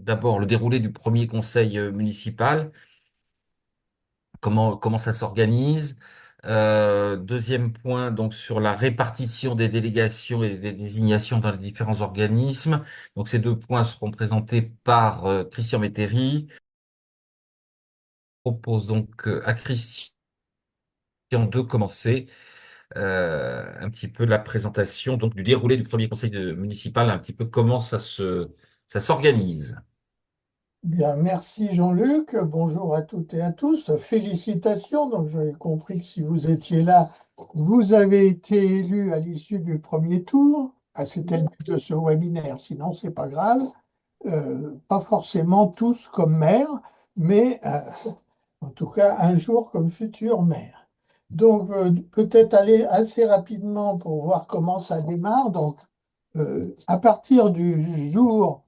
d'abord le déroulé du premier conseil municipal, comment ça s'organise. Deuxième point, donc sur la répartition des délégations et des désignations dans les différents organismes. Donc ces deux points seront présentés par Christian Métairie. Je propose donc à Christian de commencer un petit peu la présentation donc du déroulé du premier conseil municipal, un petit peu comment ça s'organise. Bien, merci Jean-Luc. Bonjour à toutes et à tous. Félicitations. Donc, j'avais compris que si vous étiez là, vous avez été élu à l'issue du premier tour. Ah, c'était le but de ce webinaire. Sinon, c'est pas grave. Pas forcément tous comme maire, mais en tout cas un jour comme futur maire. Donc, peut-être aller assez rapidement pour voir comment ça démarre. Donc, à partir du jour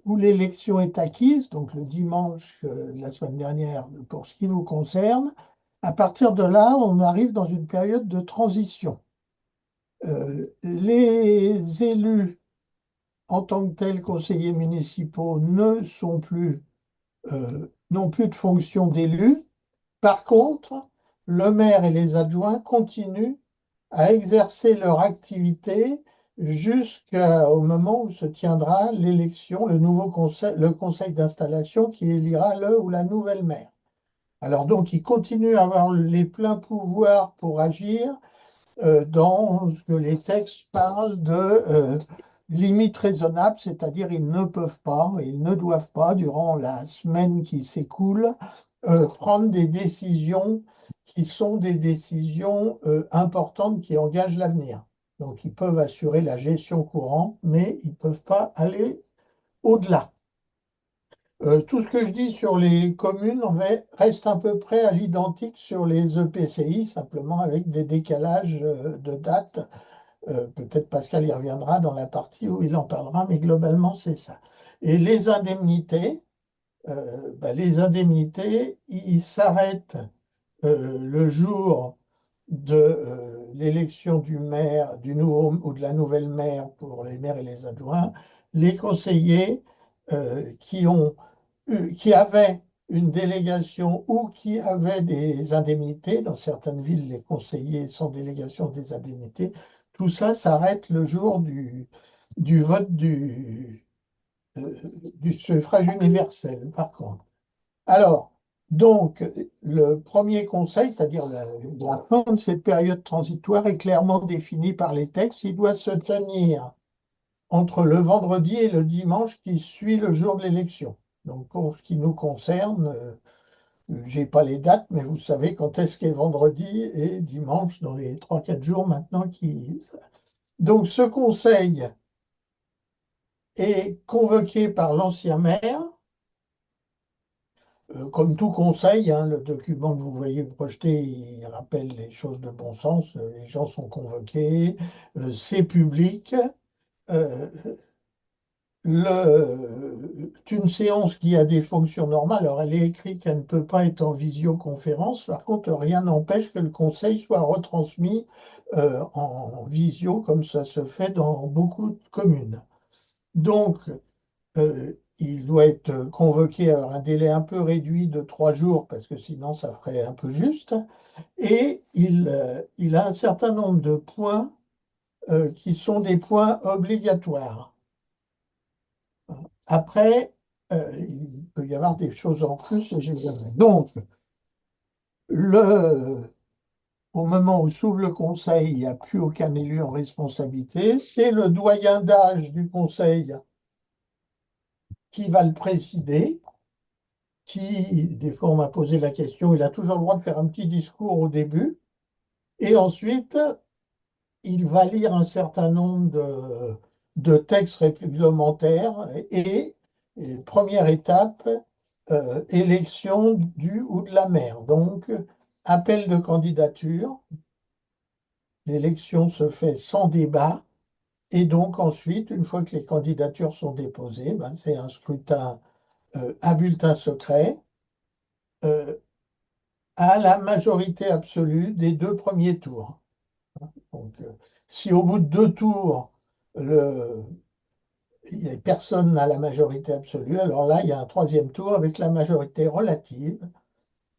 où l'élection est acquise, donc le dimanche de la semaine dernière pour ce qui vous concerne, à partir de là, on arrive dans une période de transition. Les élus, en tant que tels conseillers municipaux, n'ont plus de fonction d'élu. Par contre, le maire et les adjoints continuent à exercer leur activité jusqu'au moment où se tiendra l'élection, le conseil d'installation qui élira le ou la nouvelle maire. Alors donc, ils continuent à avoir les pleins pouvoirs pour agir dans ce que les textes parlent de limites raisonnables, c'est-à-dire ils ne peuvent pas, ils ne doivent pas, durant la semaine qui s'écoule, prendre des décisions qui sont des décisions importantes qui engagent l'avenir. Donc, ils peuvent assurer la gestion courante, mais ils ne peuvent pas aller au-delà. Tout ce que je dis sur les communes reste à peu près à l'identique sur les EPCI, simplement avec des décalages de date. Peut-être Pascal y reviendra dans la partie où il en parlera, mais globalement, c'est ça. Et les indemnités, ils s'arrêtent le jour de l'élection du maire, du nouveau ou de la nouvelle maire pour les maires et les adjoints. Les conseillers qui avaient une délégation ou qui avaient des indemnités, dans certaines villes, les conseillers sans délégation ont des indemnités, tout ça s'arrête le jour du vote euh, du suffrage universel, par contre. Alors, donc, le premier conseil, c'est-à-dire la fin de cette période transitoire, est clairement défini par les textes. Il doit se tenir entre le vendredi et le dimanche qui suit le jour de l'élection. Donc, pour ce qui nous concerne, je n'ai pas les dates, mais vous savez quand est-ce qu'est vendredi et dimanche dans les 3 4 jours maintenant qui... Donc, ce conseil est convoqué par l'ancien maire. Comme tout conseil, hein, le document que vous voyez projeté, il rappelle les choses de bon sens. Les gens sont convoqués, c'est public. Euh, c'est une séance qui a des fonctions normales. Alors, elle est écrite qu'elle ne peut pas être en visioconférence. Par contre, rien n'empêche que le conseil soit retransmis en visio, comme ça se fait dans beaucoup de communes. Donc, il doit être convoqué à un délai un peu réduit de 3 jours, parce que sinon ça ferait un peu juste. Et il a un certain nombre de points qui sont des points obligatoires. Après, il peut y avoir des choses en plus. Donc, le, au moment où s'ouvre le conseil, il n'y a plus aucun élu en responsabilité. C'est le doyen d'âge du conseil qui va le présider. Des fois on m'a posé la question, il a toujours le droit de faire un petit discours au début, et ensuite il va lire un certain nombre de textes réglementaires, et première étape, élection du ou de la maire. Donc, appel de candidature, l'élection se fait sans débat, et donc ensuite, une fois que les candidatures sont déposées, ben, c'est un scrutin à bulletin secret. euh, à la majorité absolue des 2 premiers tours. Donc, si au bout de 2 tours, le, personne n'a la majorité absolue. Alors là, il y a un troisième tour avec la majorité relative.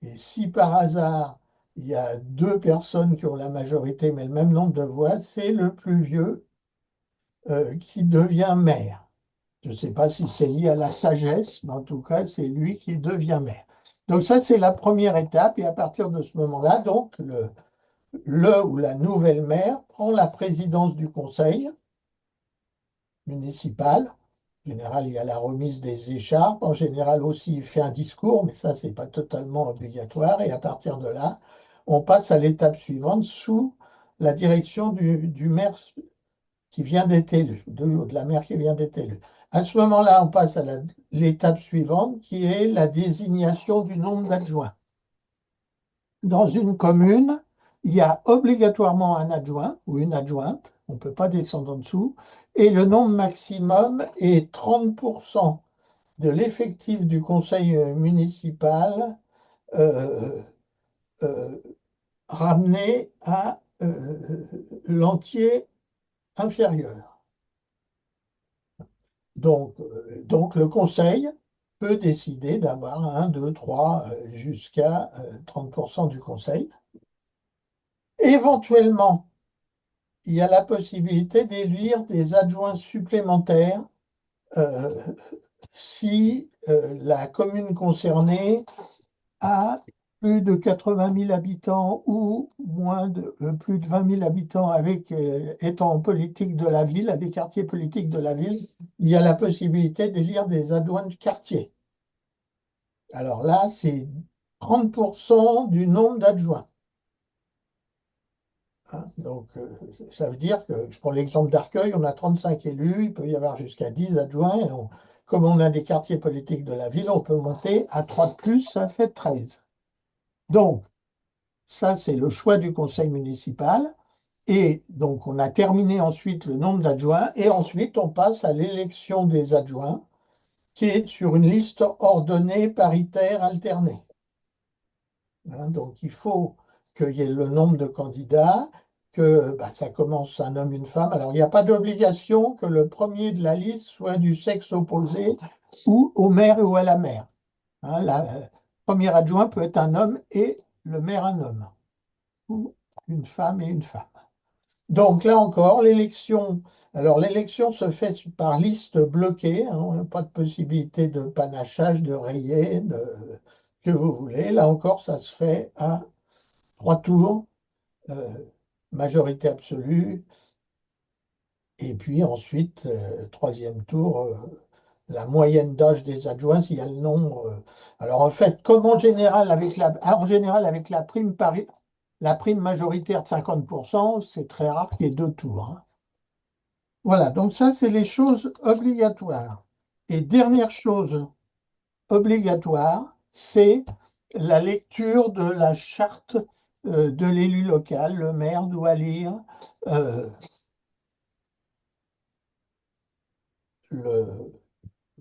Et si par hasard, il y a deux personnes qui ont la majorité mais le même nombre de voix, c'est le plus vieux qui devient maire. Je ne sais pas si c'est lié à la sagesse, mais en tout cas, c'est lui qui devient maire. Donc ça, c'est la première étape. Et à partir de ce moment-là, donc, le ou la nouvelle maire prend la présidence du conseil municipal. En général, il y a la remise des écharpes. En général aussi, il fait un discours, mais ça, c'est pas totalement obligatoire. Et à partir de là, on passe à l'étape suivante sous la direction du maire qui vient d'être élu, de la maire qui vient d'être élue. À ce moment-là, on passe à l'étape suivante, qui est la désignation du nombre d'adjoints. Dans une commune, il y a obligatoirement un adjoint ou une adjointe, on ne peut pas descendre en dessous, et le nombre maximum est 30% de l'effectif du conseil municipal euh, euh, ramené à l'entier inférieur. Donc le conseil peut décider d'avoir un, deux, trois, jusqu'à 30% du conseil. Éventuellement, il y a la possibilité d'élire des adjoints supplémentaires euh, si la commune concernée a plus de 80 000 habitants ou moins de plus de 20 000 habitants avec étant en politique de la ville, à des quartiers politiques de la ville, il y a la possibilité d'élire des adjoints de quartier. Alors là, c'est 30% du nombre d'adjoints. Hein. Donc, ça veut dire que, je prends l'exemple d'Arcueil, on a 35 élus, il peut y avoir jusqu'à 10 adjoints. Et comme on a des quartiers politiques de la ville, on peut monter à 3 de plus, ça fait 13. Donc, ça, c'est le choix du conseil municipal. Et donc, on a terminé ensuite le nombre d'adjoints. Et ensuite, on passe à l'élection des adjoints, qui est sur une liste ordonnée, paritaire, alternée. Hein. Donc, il faut qu'il y ait le nombre de candidats, que bah, ça commence un homme, une femme. Alors, il n'y a pas d'obligation que le premier de la liste soit du sexe opposé ou au maire ou à la maire. Hein. Le premier adjoint peut être un homme et le maire un homme, ou une femme et une femme. Donc là encore, l'élection se fait par liste bloquée, hein, on n'a pas de possibilité de panachage, de rayer, que vous voulez. Là encore, ça se fait à 3 tours, euh, majorité absolue, et puis ensuite, troisième tour, la moyenne d'âge des adjoints, s'il y a le nombre. Alors en fait, comme en général avec la prime majoritaire de 50%, c'est très rare qu'il y ait 2 tours. Hein. Voilà, donc ça, c'est les choses obligatoires. Et dernière chose obligatoire, c'est la lecture de la charte de l'élu local. Le maire doit lire euh, le-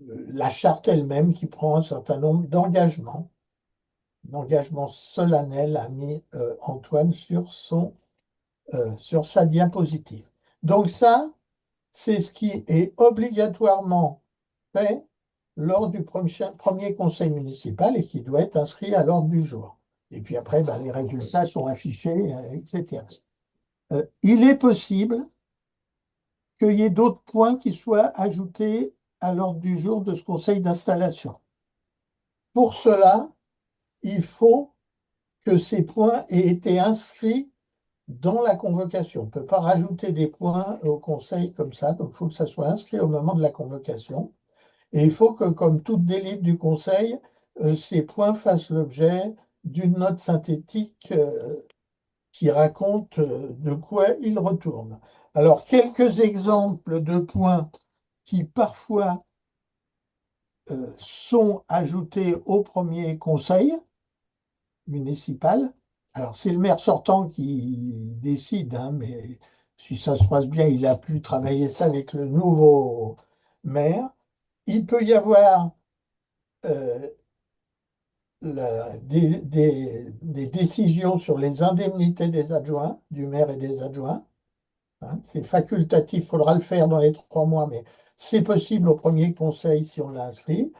la charte elle-même qui prend un certain nombre d'engagements solennels, a mis Antoine sur sa diapositive. Donc ça, c'est ce qui est obligatoirement fait lors du premier conseil municipal et qui doit être inscrit à l'ordre du jour. Et puis après, ben, les résultats sont affichés, etc. Il est possible qu'il y ait d'autres points qui soient ajoutés à l'ordre du jour de ce conseil d'installation. Pour cela, il faut que ces points aient été inscrits dans la convocation. On ne peut pas rajouter des points au conseil comme ça, donc il faut que ça soit inscrit au moment de la convocation. Et il faut que, comme toute délibération du conseil, ces points fassent l'objet d'une note synthétique qui raconte de quoi il retourne. Alors, quelques exemples de points qui parfois sont ajoutés au premier conseil municipal. Alors, c'est le maire sortant qui décide, hein, mais si ça se passe bien, il a pu travailler ça avec le nouveau maire. Il peut y avoir euh, des décisions sur les indemnités des adjoints, du maire et des adjoints. hein. C'est facultatif, il faudra le faire dans les 3 mois, mais c'est possible au premier conseil si on l'a inscrit.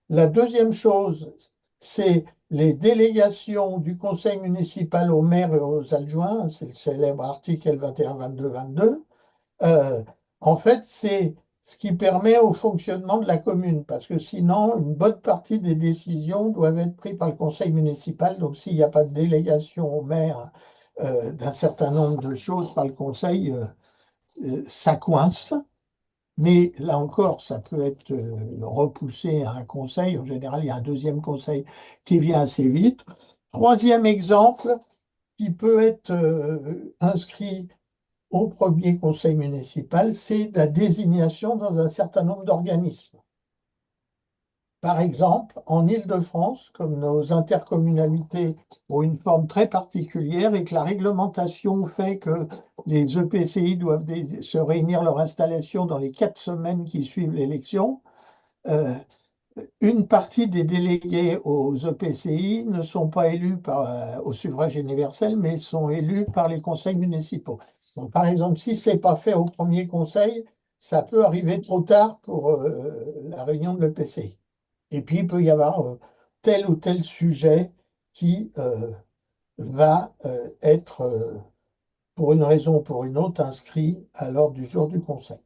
La deuxième chose, c'est les délégations du conseil municipal aux maires et aux adjoints, c'est le célèbre article L21, 22, 22. Euh, En fait, c'est ce qui permet au fonctionnement de la commune, parce que sinon, une bonne partie des décisions doivent être prises par le conseil municipal. Donc, s'il n'y a pas de délégation au maire d'un certain nombre de choses par le conseil, ça coince. Mais là encore, ça peut être repoussé à un conseil. En général, il y a un deuxième conseil qui vient assez vite. Troisième exemple qui peut être inscrit au premier conseil municipal, c'est la désignation dans un certain nombre d'organismes. Par exemple, en Île-de-France, comme nos intercommunalités ont une forme très particulière et que la réglementation fait que les EPCI doivent se réunir leur installation dans les 4 semaines qui suivent l'élection, euh, une partie des délégués aux EPCI ne sont pas élus au suffrage universel, mais sont élus par les conseils municipaux. Donc, par exemple, si ce n'est pas fait au premier conseil, ça peut arriver trop tard pour la réunion de l'EPCI. Et puis, il peut y avoir tel ou tel sujet qui va être, pour une raison ou pour une autre, inscrit à l'ordre du jour du conseil.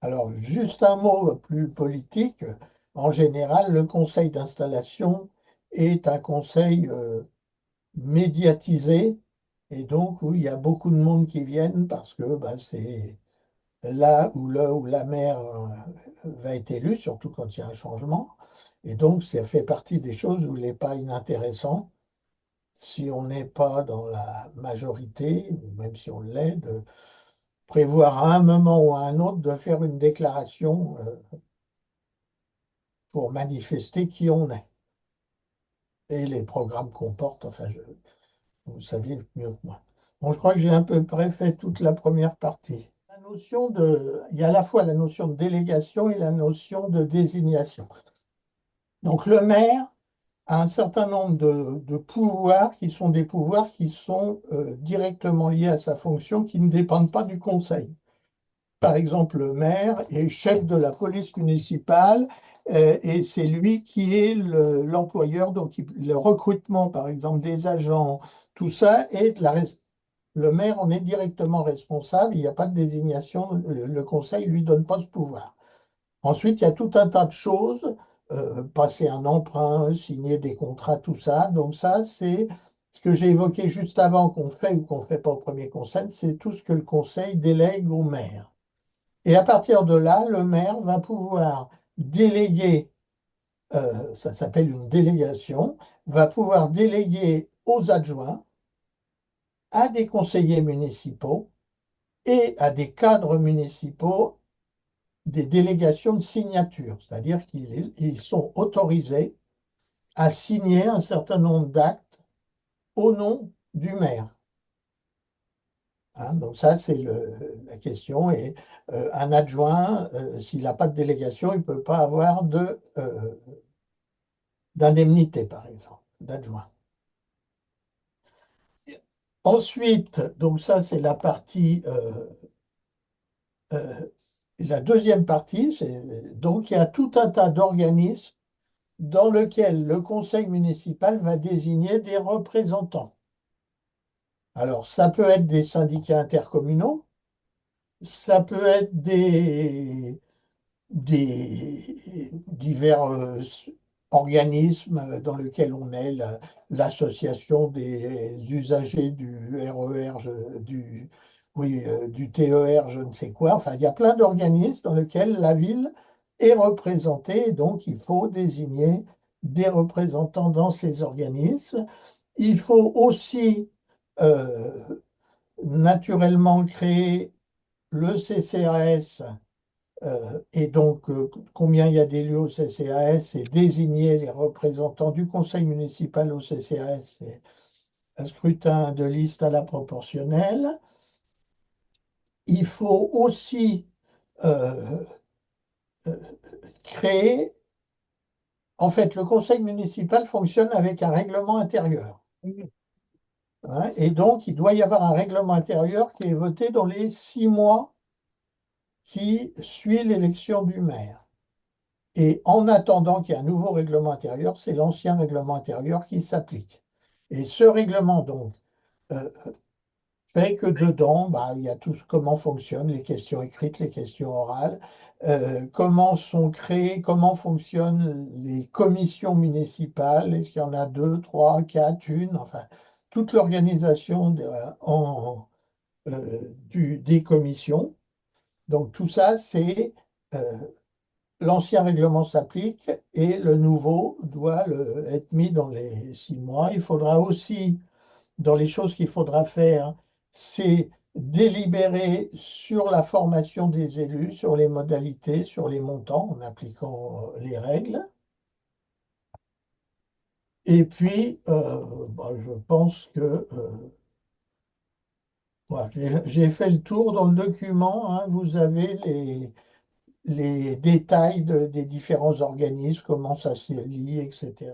Alors, juste un mot plus politique. En général, le conseil d'installation est un conseil médiatisé et donc où il y a beaucoup de monde qui viennent parce que bah, c'est là où le ou la maire va être élu, surtout quand il y a un changement. Et donc, ça fait partie des choses où il n'est pas inintéressant, si on n'est pas dans la majorité, ou même si on l'est, de prévoir à un moment ou à un autre de faire une déclaration pour manifester qui on est et les programmes qu'on porte. Enfin, vous saviez mieux que moi. Bon, je crois que j'ai à peu près fait toute la première partie. Il y a à la fois la notion de délégation et la notion de désignation. Donc le maire a un certain nombre de pouvoirs qui sont des pouvoirs qui sont directement liés à sa fonction, qui ne dépendent pas du conseil. Par exemple, le maire est chef de la police municipale et c'est lui qui est l'employeur. Donc, le recrutement, par exemple, des agents, tout ça, le maire en est directement responsable. Il n'y a pas de désignation. Le conseil ne lui donne pas ce pouvoir. Ensuite, il y a tout un tas de choses, passer un emprunt, signer des contrats, tout ça. Donc, ça, c'est ce que j'ai évoqué juste avant qu'on fait ou qu'on ne fait pas au premier conseil, c'est tout ce que le conseil délègue au maire. Et à partir de là, le maire va pouvoir déléguer, ça s'appelle une délégation, va pouvoir déléguer aux adjoints, à des conseillers municipaux et à des cadres municipaux des délégations de signature, c'est-à-dire qu'ils sont autorisés à signer un certain nombre d'actes au nom du maire. Hein, donc ça, c'est la question. Et un adjoint, s'il n'a pas de délégation, il ne peut pas avoir d'indemnité, par exemple, d'adjoint. Ensuite, donc ça, c'est euh, la deuxième partie. Donc, il y a tout un tas d'organismes dans lesquels le conseil municipal va désigner des représentants. Alors, ça peut être des syndicats intercommunaux, ça peut être des divers organismes dans lesquels on est, l'association des usagers du RER, oui, du TER, je ne sais quoi. Enfin, il y a plein d'organismes dans lesquels la ville est représentée, et donc il faut désigner des représentants dans ces organismes. Il faut aussi euh, naturellement créer le CCAS et donc, combien il y a d'élus au CCAS et désigner les représentants du conseil municipal au CCAS, c'est un scrutin de liste à la proportionnelle. Il faut aussi euh, euh, créer, en fait, le conseil municipal fonctionne avec un règlement intérieur. hein. Et donc, il doit y avoir un règlement intérieur qui est voté dans les 6 mois qui suivent l'élection du maire. Et en attendant qu'il y ait un nouveau règlement intérieur, c'est l'ancien règlement intérieur qui s'applique. Et ce règlement, donc, euh, fait que dedans, bah, il y a tout comment fonctionnent les questions écrites, les questions orales, comment sont créées, comment fonctionnent les commissions municipales, est-ce qu'il y en a deux, trois, quatre, une, enfin, toute l'organisation des commissions. Donc tout ça, c'est l'ancien règlement s'applique et le nouveau doit être mis dans les 6 mois. Il faudra aussi dans les choses qu'il faudra faire, c'est délibérer sur la formation des élus, sur les modalités, sur les montants, en appliquant les règles. Et puis, bah, je pense que voilà, j'ai fait le tour dans le document, hein. Vous avez les détails des différents organismes, comment ça se lie, etc.